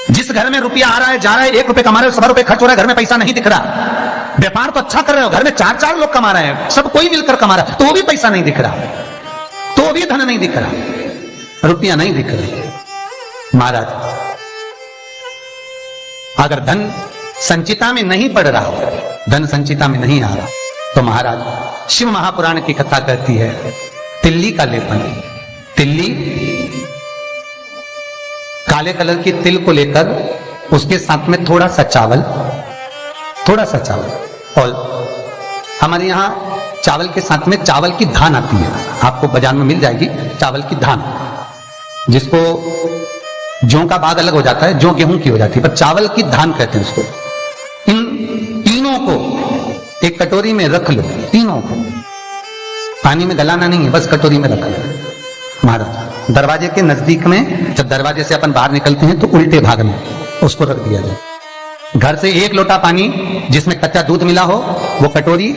जिस घर में रुपया आ रहा है, जा रहा है, 1 रुपए कमा रहे हो, 100 रुपए खर्च हो रहा है, घर में पैसा नहीं दिख रहा। व्यापार तो अच्छा कर रहे हो, घर में 4 लोग कमा रहे हैं, सब कोई मिलकर कमा रहा है, तो वो भी पैसा नहीं दिख रहा, तो वो भी धन नहीं दिख रहा, रुपया नहीं दिख रहा। महाराज, अगर धन संचिता में नहीं पड़ रहा, धन संचिता में नहीं आ रहा, तो महाराज शिव महापुराण की कथा कहती है तिल्ली का लेपन। तिल्ली, काले कलर की तिल को लेकर उसके साथ में थोड़ा सा चावल, और हमारे यहां चावल के साथ में चावल की धान आती है, आपको बाजार में मिल जाएगी चावल की धान, जिसको जौ का बाग अलग हो जाता है, जौ गेहूं की हो जाती है, पर चावल की धान कहते हैं उसको। इन तीनों को एक कटोरी में रख लो, तीनों को पानी में गलाना नहीं है, बस कटोरी में रख लो। महाराज, दरवाजे के नजदीक में, जब दरवाजे से अपन बाहर निकलते हैं तो उल्टे भाग में उसको रख दिया जाए। घर से 1 लोटा पानी जिसमें कच्चा दूध मिला हो, वो कटोरी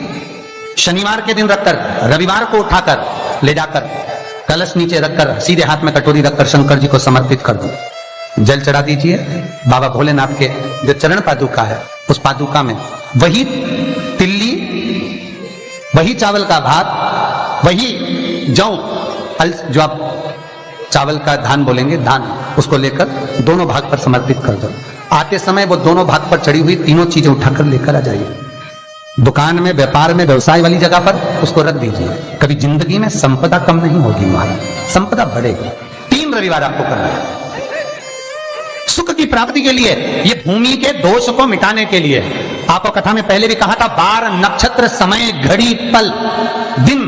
शनिवार के दिन रखकर, रविवार को उठाकर ले जाकर कलश नीचे रखकर सीधे हाथ में कटोरी रखकर शंकर जी को समर्पित कर दो। जल चढ़ा दीजिए। बाबा भोलेनाथ के जो चरण पादुका है, उस पादुका में वही तिल्ली, वही चावल का भात, वही जौ, जो आप चावल का धान बोलेंगे, धान, उसको लेकर दोनों भाग पर समर्पित कर दो। आते समय वो दोनों भाग पर चढ़ी हुई तीनों चीजें उठाकर लेकर आ जाइए। दुकान में, व्यापार में, व्यवसाय वाली जगह पर उसको रख दीजिए। कभी जिंदगी में संपदा कम नहीं होगी महाराज, संपदा बढ़ेगी। 3 रविवार आपको करना है सुख की प्राप्ति के लिए, ये भूमि के दोष को मिटाने के लिए। आपको कथा में पहले भी कहा था, 12 नक्षत्र, समय, घड़ी, पल, दिन,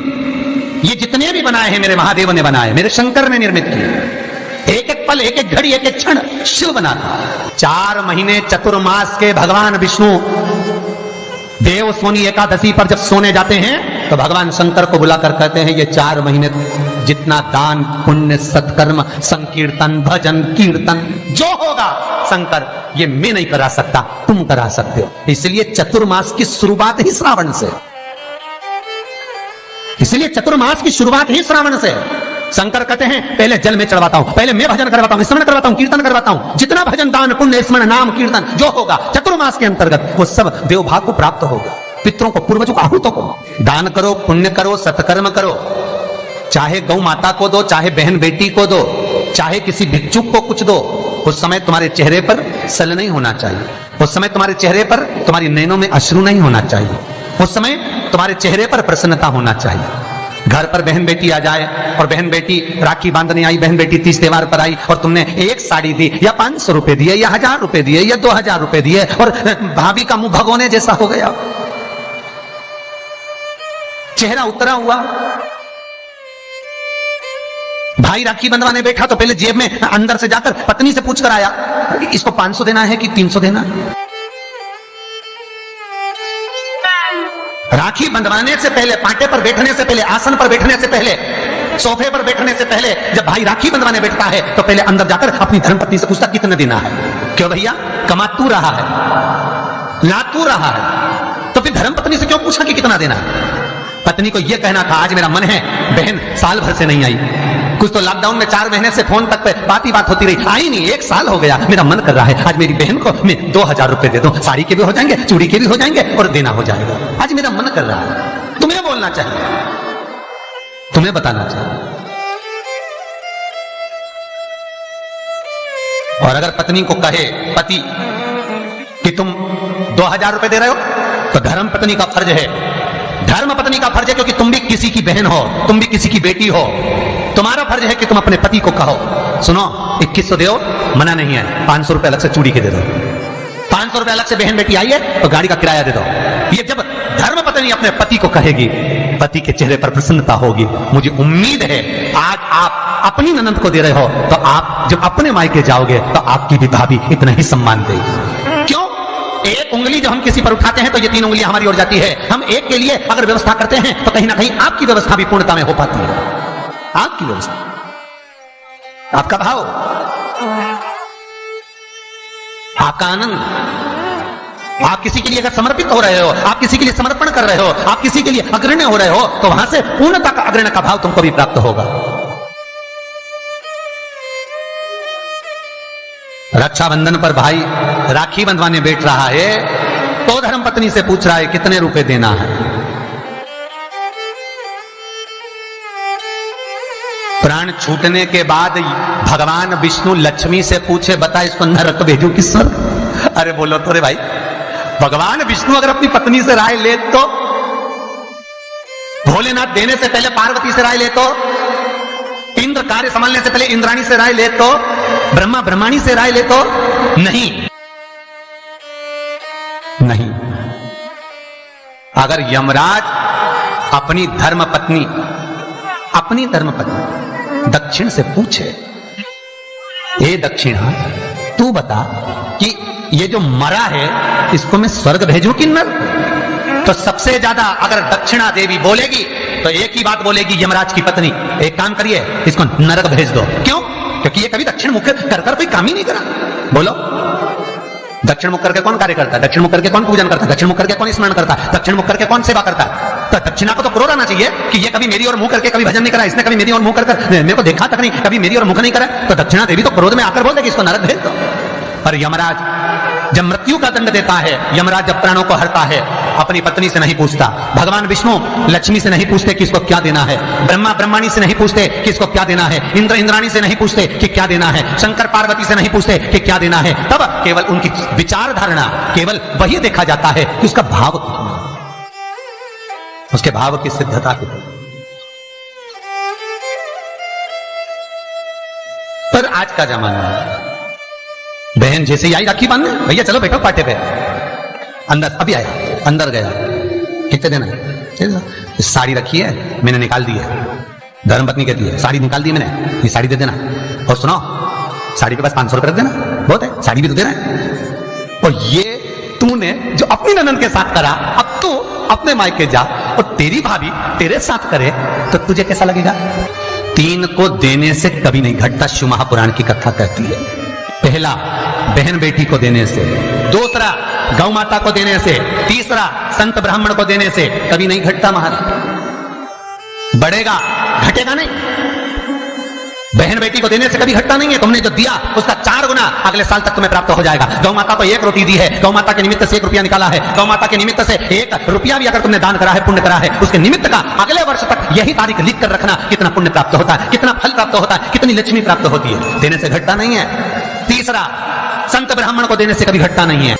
ये जितने भी बनाए हैं मेरे महादेव ने बनाए, मेरे शंकर ने निर्मित किए। एक एक पल, एक एक घड़ी, एक एक क्षण शिव बनाता। 4 महीने चतुर्मास के भगवान विष्णु देव सोनी एकादशी पर जब सोने जाते हैं तो भगवान शंकर को बुलाकर कहते हैं, ये 4 महीने जितना दान पुण्य सत्कर्म संकीर्तन भजन कीर्तन जो होगा शंकर, ये मैं नहीं करा सकता, तुम करा सकते हो। इसलिए चतुर्मास की शुरुआत ही श्रावण से, इसलिए चतुर्मास की शुरुआत ही श्रावण से। शंकर कहते हैं, पहले जल में चढ़वाता हूं, पहले मैं भजन करवाता हूं, स्मरण करवाता हूं, कीर्तन करवाता हूं, जितना भजन दान पुण्य स्मरण नाम कीर्तन जो होगा चतुर्मास के अंतर्गत, वो सब देवभाग को प्राप्त होगा। पितरों को, पूर्वजों को, आहूतों को दान करो, पुण्य करो, सत्कर्म करो। चाहे गौ माता को दो, चाहे बहन बेटी को दो, चाहे किसी भिक्षुक को कुछ दो। उस समय तुम्हारे चेहरे पर सल नहीं होना चाहिए, उस समय तुम्हारे चेहरे पर, तुम्हारी नैनों में अश्रु नहीं होना चाहिए, उस समय तुम्हारे चेहरे पर प्रसन्नता होना चाहिए। घर पर बहन बेटी आ जाए और बहन बेटी राखी बांधने आई, बहन बेटी तीज त्योहार पर आई और तुमने एक साड़ी दी या 500 रुपए दिए या 1000 रुपए दिए या 2000 रुपए दिए और भाभी का मुंह भगोने जैसा हो गया, चेहरा उतरा हुआ। भाई राखी बंधवाने बैठा तो पहले जेब में अंदर से जाकर पत्नी से पूछकर आया, इसको 500 देना है कि 300 देना। राखी बंधवाने से पहले, पाटे पर बैठने से पहले, आसन पर बैठने से पहले, सोफे पर बैठने से पहले, जब भाई राखी बंधवाने बैठता है तो पहले अंदर जाकर अपनी धर्मपत्नी से पूछता कितना देना है। क्यों भैया, कमा तू रहा है, ला तू रहा है, तो फिर धर्मपत्नी से क्यों पूछा कि कितना देना है। पत्नी को यह कहना था, आज मेरा मन है, बहन साल भर से नहीं आई, कुछ तो लॉकडाउन में 4 महीने से फोन तक पे बात ही बात होती रही, आई नहीं, 1 साल हो गया, मेरा मन कर रहा है आज मेरी बहन को मैं 2000 रुपए दे दूं, साड़ी के भी हो जाएंगे, चूड़ी के भी हो जाएंगे और देना हो जाएगा, आज मेरा मन कर रहा है। तुम्हें बोलना चाहिए, तुम्हें बताना चाहिए। और अगर पत्नी को कहे पति कि तुम 2000 रुपए दे रहे हो, तो धर्म पत्नी का फर्ज है, धर्म पत्नी का फर्ज है, क्योंकि तुम भी किसी की बहन हो, तुम भी किसी की बेटी हो, तुम्हारा फर्ज है कि तुम अपने पति को कहो, सुनो 2100 दो, मना नहीं है, 500 रुपए अलग से चूड़ी के दे दो, 500 रुपए अलग से बहन बेटी आई है तो गाड़ी का किराया दे दो। ये जब धर्म पत्नी अपने पति को कहेगी, पति के चेहरे पर प्रसन्नता होगी। मुझे उम्मीद है आज आप अपनी ननद को दे रहे हो, तो आप जब अपने मायके जाओगे तो आपकी भी भाभी इतना ही सम्मान देगी। क्यों? एक उंगली जब हम किसी पर उठाते हैं तो ये 3 उंगलियां हमारी ओर जाती है। हम एक के लिए अगर व्यवस्था करते हैं तो कहीं ना कहीं आपकी व्यवस्था भी पूर्णता में हो पाती है। आपकी व्यवस्था, आपका भाव, आपका आनंद, आप किसी के लिए अगर समर्पित हो रहे हो, आप किसी के लिए समर्पण कर रहे हो, आप किसी के लिए अग्रण्य हो रहे हो, तो वहां से पूर्णता का अग्रण्य का भाव तुमको भी प्राप्त होगा। रक्षाबंधन पर भाई राखी बंधवाने बैठ रहा है तो धर्मपत्नी से पूछ रहा है कितने रुपए देना है। प्राण छूटने के बाद भगवान विष्णु लक्ष्मी से पूछे बता इसको नरक भेजू कि स्वर्ग? अरे बोलो तो रे भाई, भगवान विष्णु अगर अपनी पत्नी से राय ले तो, भोलेनाथ देने से पहले पार्वती से राय ले तो, इंद्र कार्य संभालने से पहले इंद्राणी से राय ले तो, ब्रह्मा ब्रह्माणी से राय ले तो, नहीं नहीं। अगर यमराज अपनी धर्मपत्नी दक्षिण से पूछे, ए दक्षिणा तू बता कि ये जो मरा है इसको मैं स्वर्ग भेजूं कि नरक? तो सबसे ज्यादा अगर दक्षिणा देवी बोलेगी तो एक ही बात बोलेगी यमराज की पत्नी, एक काम करिए इसको नरक भेज दो। क्यों? क्योंकि ये कभी दक्षिण मुख कर कोई काम ही नहीं करा। बोलो, दक्षिण मुख करके कौन कार्य करता है? दक्षिण मुख करके कौन पूजन करता है? दक्षिण मुख करके कौन स्मरण करता है? दक्षिण मुख करके कौन सेवा करता है? तो दक्षिणा को तो क्रोध आना चाहिए कि ये कभी मेरी ओर मुंह करके कभी भजन नहीं करा, इसने कभी मेरी ओर मुंह कर मेरे को देखा तक नहीं, कभी मेरी ओर मुख नहीं करा। तो दक्षिणा देवी तो क्रोध में आकर बोल देगी इसको नरक भेज दो। पर यमराज जब मृत्यु का दंड देता है, यमराज जब प्राणों को हरता है, अपनी पत्नी से नहीं पूछता, भगवान विष्णु लक्ष्मी से नहीं पूछते कि इसको क्या देना है, ब्रह्मा ब्रह्माणी से नहीं पूछते कि इसको क्या देना है, इंद्र इंद्राणी से नहीं पूछते कि क्या देना है, शंकर पार्वती से नहीं पूछते कि क्या देना है। तब केवल उनकी विचार धारणा, केवल वही देखा जाता है कि उसका भाव कितना, उसके भाव की सिद्धता कितनी। पर आज का जमाना है, बहन जैसे ही आई राखी बांधने, भैया चलो बैठो पाटे पे, अंदर अभी आया, अंदर गया, कितने देना है? साड़ी रखी है मैंने निकाल दी है, धर्मपत्नी कहती है साड़ी निकाल दी मैंने, ये साड़ी दे देना। और सुनो, साड़ी के पास 500 रुपए रख देना, बहुत है, साड़ी भी तो देना है। और ये तूने जो अपनी ननद के साथ करा, अब तू अपने मायके जा और तेरी भाभी तेरे साथ करे तो तुझे कैसा लगेगा? 3 को देने से कभी नहीं घटता, शिव महापुराण की कथा कहती है। पहला बहन बेटी को देने से, दूसरा गौ माता को देने से, तीसरा संत ब्राह्मण को देने से कभी नहीं घटता महाराज, बढ़ेगा घटेगा नहीं। बहन बेटी को देने से कभी घटता नहीं है, तुमने जो दिया उसका 4 गुना अगले साल तक तुम्हें प्राप्त हो जाएगा। गौ माता को 1 रोटी दी है, गौ माता के निमित्त से 1 रुपया निकाला है, गौ माता के निमित्त से 1 रुपया भी अगर तुमने दान करा है, पुण्य करा है, उसके निमित्त का अगले वर्ष तक यही तारीख लिख कर रखना, कितना पुण्य प्राप्त होता है, कितना फल प्राप्त होता है, कितनी लक्ष्मी प्राप्त होती है। देने से घटता नहीं है। तीसरा संत ब्राह्मण को देने से कभी घटता नहीं है।